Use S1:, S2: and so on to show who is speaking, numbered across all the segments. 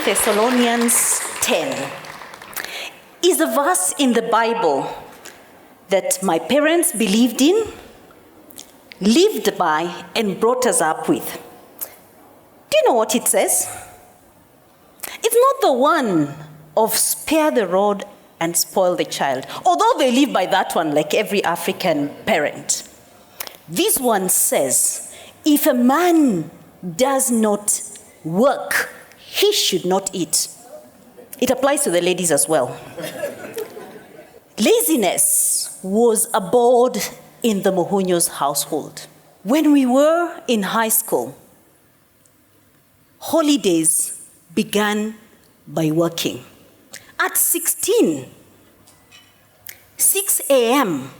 S1: Thessalonians 10 is a verse in the Bible that my parents believed in, lived by, and brought us up with. Do you know what it says? It's not the one of spare the rod and spoil the child, although they live by that one like every African parent. This one says, if a man does not work, he should not eat. It applies to the ladies as well. Laziness was abhorred in the Muhunyo's household. When we were in high school, holidays began by working. At 16, 6 a.m.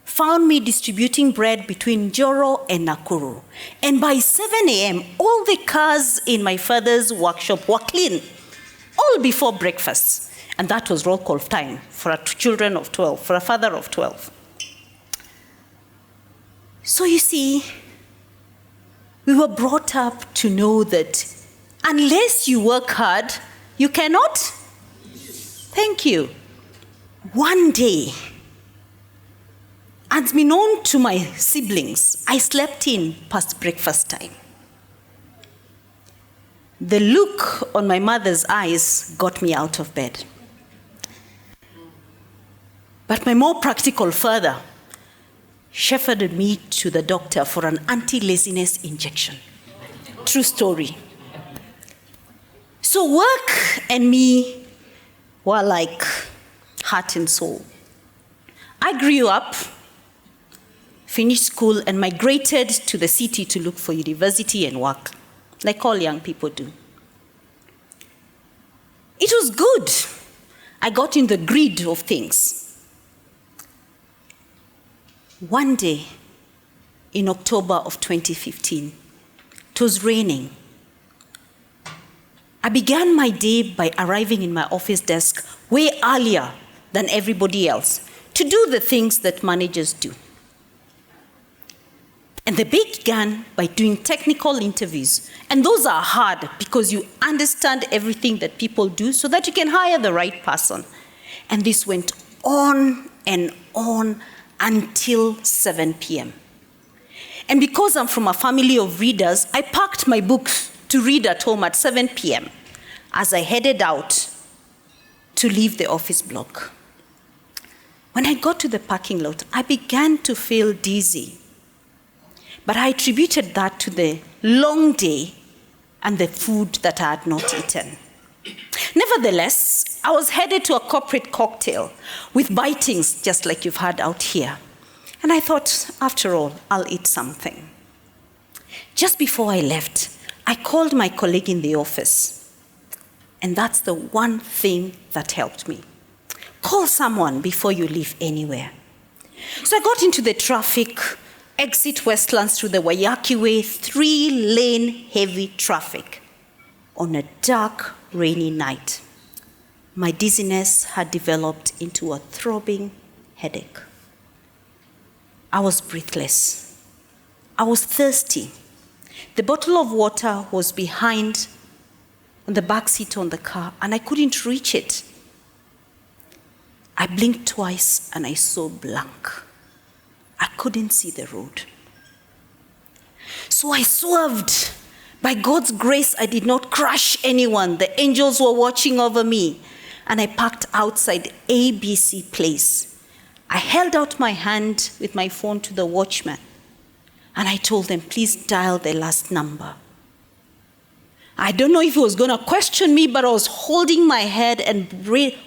S1: found me distributing bread between Joro and Nakuru. And by 7 a.m., all the cars in my father's workshop were clean, all before breakfast. And that was roll call time for children of 12, for a father of 12. So you see, we were brought up to know that unless you work hard, you cannot. Thank you. One day, unbeknown to my siblings, I slept in past breakfast time. The look on my mother's eyes got me out of bed. But my more practical father shepherded me to the doctor for an anti-laziness injection. True story. So work and me were like heart and soul. I grew up, finished school, and migrated to the city to look for university and work, like all young people do. It was good. I got in the grid of things. One day, in October of 2015, it was raining. I began my day by arriving in my office desk way earlier than everybody else to do the things that managers do. And they began by doing technical interviews. And those are hard because you understand everything that people do so that you can hire the right person. And this went on and on until 7 p.m. And because I'm from a family of readers, I packed my books to read at home at 7 p.m. as I headed out to leave the office block. When I got to the parking lot, I began to feel dizzy. But I attributed that to the long day and the food that I had not eaten. Nevertheless, I was headed to a corporate cocktail with bitings, just like you've had out here. And I thought, after all, I'll eat something. Just before I left, I called my colleague in the office. And that's the one thing that helped me. Call someone before you leave anywhere. So I got into the traffic, exit Westlands through the Wayaki Way, 3-lane heavy traffic on a dark, rainy night. My dizziness had developed into a throbbing headache. I was breathless. I was thirsty. The bottle of water was behind on the back seat on the car, and I couldn't reach it. I blinked twice, and I saw blank. I couldn't see the road. So I swerved. By God's grace, I did not crush anyone. The angels were watching over me. And I parked outside ABC Place. I held out my hand with my phone to the watchman. And I told them, please dial the last number. I don't know if he was going to question me, but I was holding my head and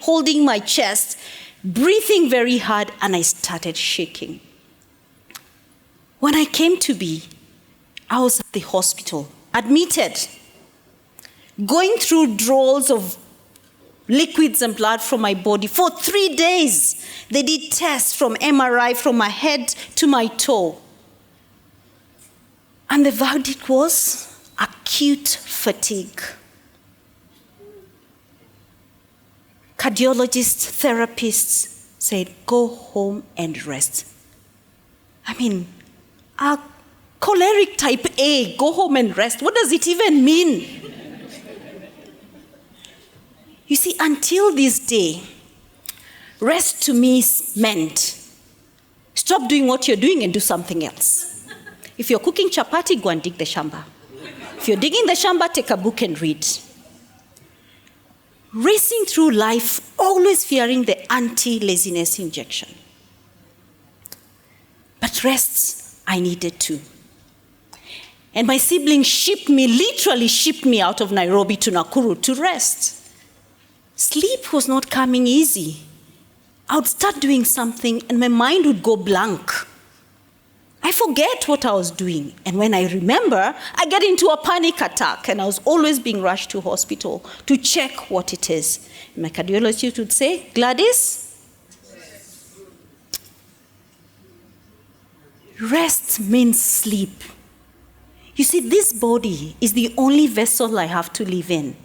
S1: holding my chest, breathing very hard, and I started shaking. When I came to be, I was at the hospital, admitted, going through withdrawals of liquids and blood from my body for 3 days. They did tests from MRI from my head to my toe. And the verdict was acute fatigue. Cardiologists, therapists said, go home and rest. I mean, a choleric type A, go home and rest. What does it even mean? You see, until this day, rest to me meant stop doing what you're doing and do something else. If you're cooking chapati, go and dig the shamba. If you're digging the shamba, take a book and read. Racing through life, always fearing the anti-laziness injection. But rest, I needed to. And my siblings literally shipped me out of Nairobi to Nakuru to rest. Sleep was not coming easy. I would start doing something and my mind would go blank. I forget what I was doing. And when I remember, I get into a panic attack and I was always being rushed to hospital to check what it is. And my cardiologist would say, Gladys, rest means sleep. You see, this body is the only vessel I have to live in.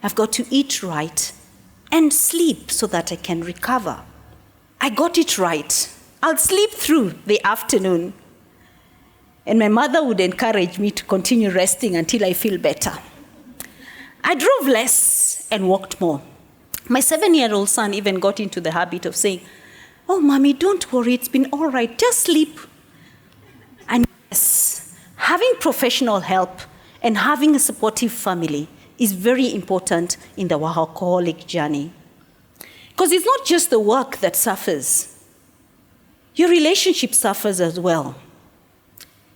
S1: I've got to eat right and sleep so that I can recover. I got it right. I'll sleep through the afternoon. And my mother would encourage me to continue resting until I feel better. I drove less and walked more. My 7-year-old son even got into the habit of saying, oh, Mommy, don't worry, it's been all right, just sleep. And yes, having professional help and having a supportive family is very important in the workaholic journey. Because it's not just the work that suffers. Your relationship suffers as well.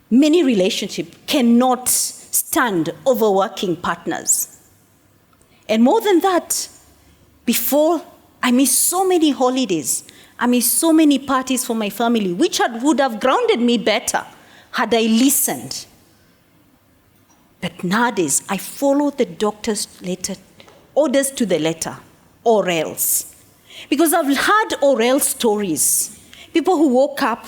S1: Many relationships cannot stand overworking partners. And more than that, before, I missed so many holidays. I missed so many parties for my family, which would have grounded me better had I listened. But nowadays, I follow the doctor's orders to the letter, or else. Because I've heard or else stories. People who woke up,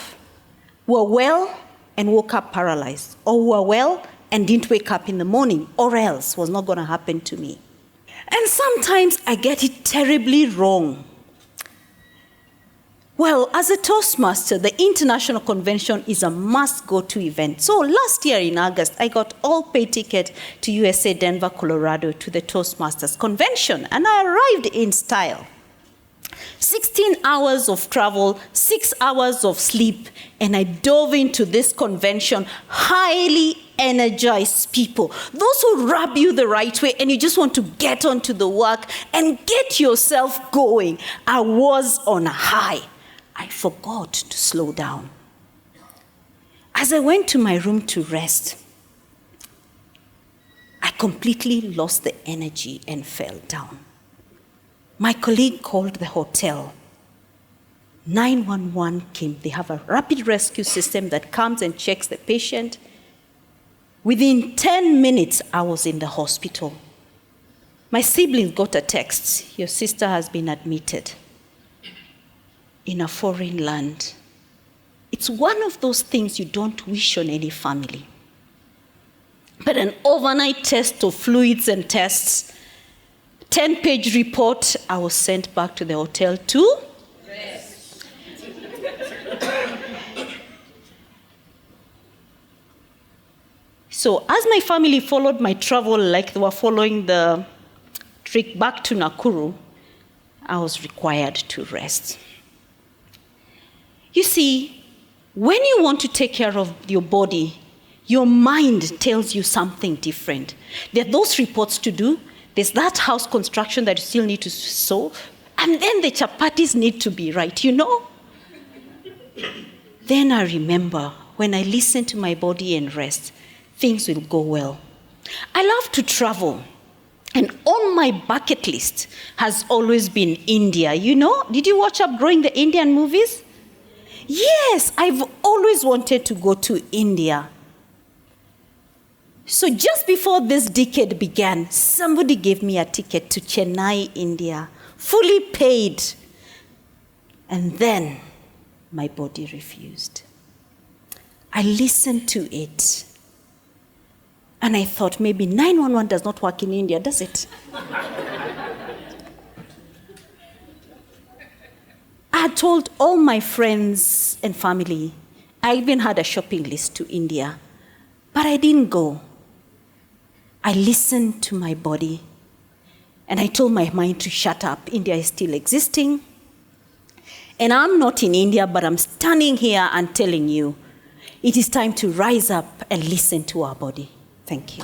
S1: were well, and woke up paralyzed. Or were well and didn't wake up in the morning, or else was not going to happen to me. And sometimes I get it terribly wrong. Well, as a Toastmaster, the International Convention is a must-go-to event. So last year in August, I got all-paid ticket to USA, Denver, Colorado, to the Toastmasters Convention, and I arrived in style. 16 hours of travel, 6 hours of sleep, and I dove into this convention, highly energized people. Those who rub you the right way and you just want to get onto the work and get yourself going. I was on a high. I forgot to slow down. As I went to my room to rest, I completely lost the energy and fell down. My colleague called the hotel. 911 came. They have a rapid rescue system that comes and checks the patient. Within 10 minutes, I was in the hospital. My sibling got a text. Your sister has been admitted in a foreign land. It's one of those things you don't wish on any family. But an overnight test of fluids and tests, 10-page report, I was sent back to the hotel to rest. So as my family followed my travel like they were following the trip back to Nakuru, I was required to rest. You see, when you want to take care of your body, your mind tells you something different. There are those reports to do. There's that house construction that you still need to solve. And then the chapatis need to be right, you know? Then I remember, when I listen to my body and rest, things will go well. I love to travel. And on my bucket list has always been India. You know, did you watch up growing the Indian movies? Yes, I've always wanted to go to India. So just before this decade began, somebody gave me a ticket to Chennai, India, fully paid. And then my body refused. I listened to it. And I thought, maybe 911 does not work in India, does it? I had told all my friends and family. I even had a shopping list to India. But I didn't go. I listened to my body. And I told my mind to shut up. India is still existing. And I'm not in India, but I'm standing here and telling you, it is time to rise up and listen to our body. Thank you.